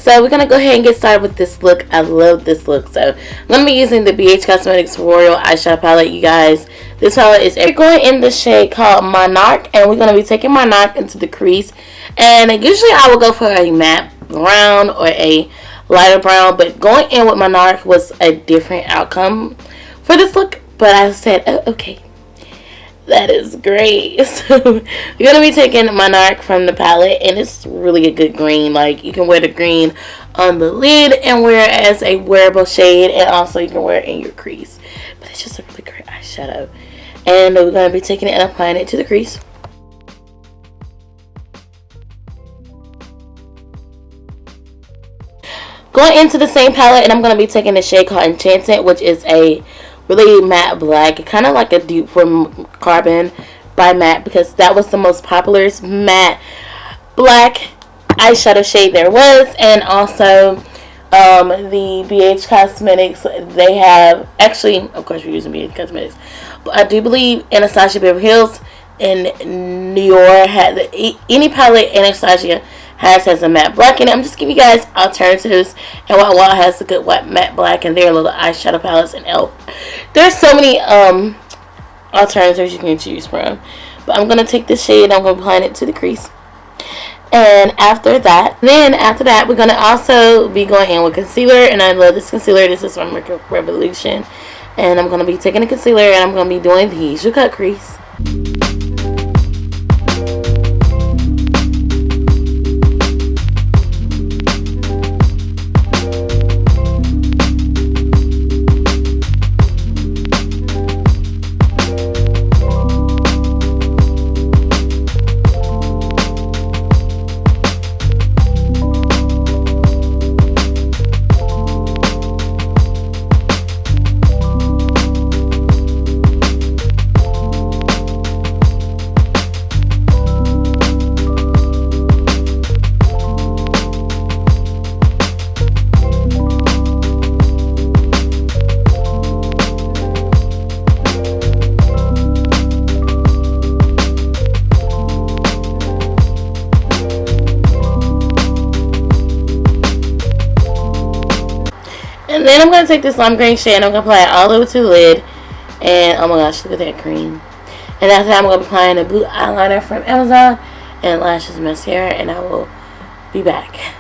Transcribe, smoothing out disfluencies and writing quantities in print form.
so we're gonna go ahead and get started with this look. I love this look. So I'm gonna be using the BH Cosmetics Royal Eyeshadow Palette, you guys. This palette is going in the shade called Monarch, and we're gonna be taking Monarch into the crease. And usually I will go for a matte brown or a lighter brown, but going in with Monarch was a different outcome for this look. But I said, oh, okay, that is great. So we're gonna be taking Monarch from the palette, and it's really a good green. Like, you can wear the green on the lid and wear it as a wearable shade, and also you can wear it in your crease. But it's just a really great eyeshadow, and we're gonna be taking it and applying it to the crease. Going into the same palette, and I'm going to be taking the shade called Enchanted, which is a really matte black, kind of like a dupe from Carbon by Matte, because that was the most popular matte black eyeshadow shade there was. And also the BH Cosmetics, they have, actually, of course we're using BH Cosmetics, but I do believe Anastasia Beverly Hills and New York had any palette Anastasia has a matte black in it. I'm just giving you guys alternatives, and Wild has a good matte black in their little eyeshadow palettes, and there's so many alternatives you can choose from. But I'm gonna take this shade and I'm gonna apply it to the crease. And after that, we're gonna also be going in with concealer, and I love this concealer. This is from Revolution, and I'm gonna be taking a concealer and I'm gonna be doing the Use Your Cut crease. And then I'm going to take this lime green shade and I'm going to apply it all over to the lid. And oh my gosh, look at that cream. And after that, I'm going to be applying the blue eyeliner from Amazon and Xlash Mascara. And I will be back.